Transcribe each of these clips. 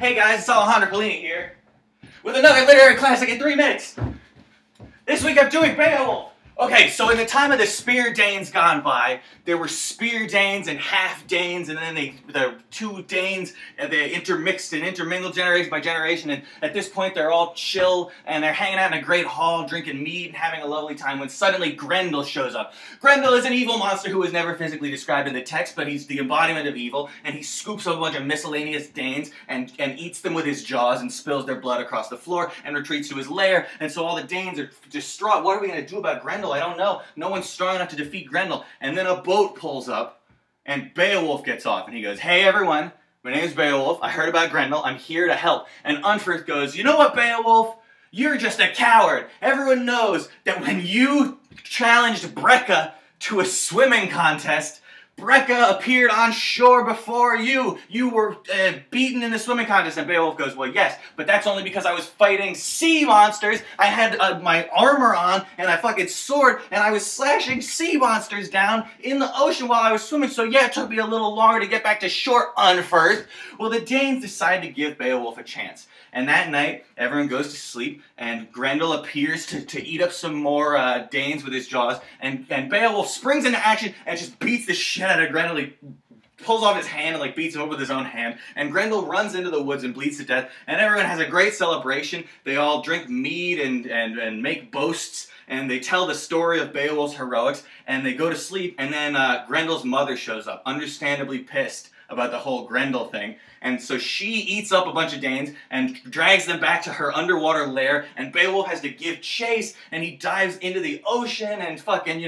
Hey guys, it's Alejandro Kolleeny here, with another literary classic in 3 minutes. This week I'm doing Beowulf. Okay, so in the time of the Spear Danes gone by, there were Spear Danes and Half Danes, and then the two Danes, they intermixed and intermingled generation by generation, and at this point they're all chill, and they're hanging out in a great hall, drinking mead and having a lovely time, when suddenly Grendel shows up. Grendel is an evil monster who was never physically described in the text, but he's the embodiment of evil, and he scoops up a bunch of miscellaneous Danes and eats them with his jaws and spills their blood across the floor and retreats to his lair, and so all the Danes are distraught. What are we going to do about Grendel? I don't know. No one's strong enough to defeat Grendel. And then a boat pulls up, and Beowulf gets off, and he goes, "Hey everyone, my name is Beowulf. I heard about Grendel. I'm here to help." And Unferth goes, "You know what, Beowulf? You're just a coward. Everyone knows that when you challenged Brecca to a swimming contest, Brecca appeared on shore before you. You were beaten in the swimming contest." And Beowulf goes, "Well, yes, but that's only because I was fighting sea monsters. I had my armor on and a fucking sword, and I was slashing sea monsters down in the ocean while I was swimming. So yeah, it took me a little longer to get back to shore, Unferth." Well, the Danes decide to give Beowulf a chance. And that night, everyone goes to sleep, and Grendel appears to eat up some more Danes with his jaws, and Beowulf springs into action and just beats the shit out of Grendel. He pulls off his hand and beats him up with his own hand, and Grendel runs into the woods and bleeds to death, and everyone has a great celebration. They all drink mead and make boasts, and they tell the story of Beowulf's heroics, and they go to sleep, and then Grendel's mother shows up, understandably pissed about the whole Grendel thing. And so she eats up a bunch of Danes and drags them back to her underwater lair, and Beowulf has to give chase, and he dives into the ocean and fucking,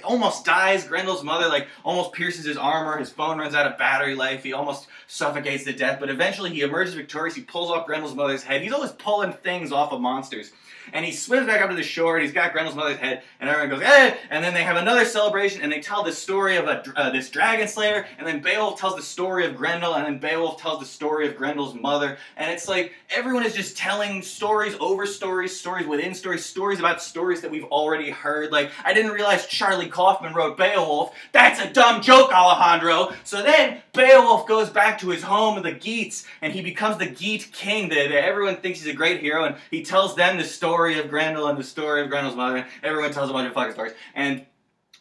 almost dies. Grendel's mother, almost pierces his armor, his phone runs out of battery life, he almost suffocates to death, but eventually he emerges victorious. He pulls off Grendel's mother's head. He's always pulling things off of monsters. And he swims back up to the shore, and he's got Grendel's mother's head, and everyone goes, "Eh!" And then they have another celebration, and they tell the story of this dragon slayer, and then Beowulf tells the story of Grendel, and then Beowulf tells the story of Grendel's mother, and it's like, everyone is just telling stories over stories, stories within stories, stories about stories that we've already heard. Like, I didn't realize Charlie Kaufman wrote Beowulf. That's a dumb joke, Alejandro! So then, Beowulf goes back to his home of the Geats, and he becomes the Geat king. Everyone thinks he's a great hero, and he tells them the story of Grendel and the story of Grendel's mother, and everyone tells a bunch of fucking stories. And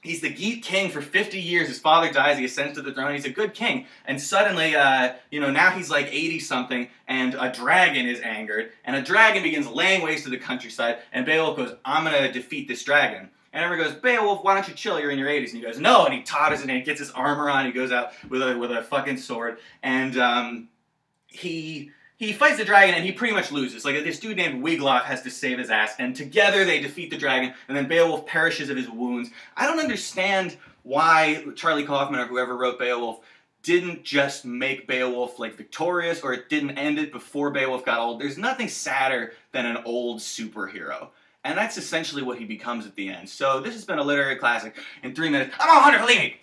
he's the Geat king for 50 years. His father dies, he ascends to the throne, he's a good king. And suddenly, now he's like 80-something, and a dragon is angered, and a dragon begins laying waste to the countryside, and Beowulf goes, "I'm gonna defeat this dragon." And everyone goes, "Beowulf, why don't you chill? You're in your 80s. And he goes, "No," and he totters and he gets his armor on, he goes out with a fucking sword, and he fights the dragon, and he pretty much loses. Like, this dude named Wiglaf has to save his ass, and together they defeat the dragon, and then Beowulf perishes of his wounds. I don't understand why Charlie Kaufman or whoever wrote Beowulf didn't just make Beowulf, victorious, or it didn't end it before Beowulf got old. There's nothing sadder than an old superhero. And that's essentially what he becomes at the end. So this has been a literary classic in 3 minutes. I'm Alejandro Kolleeny!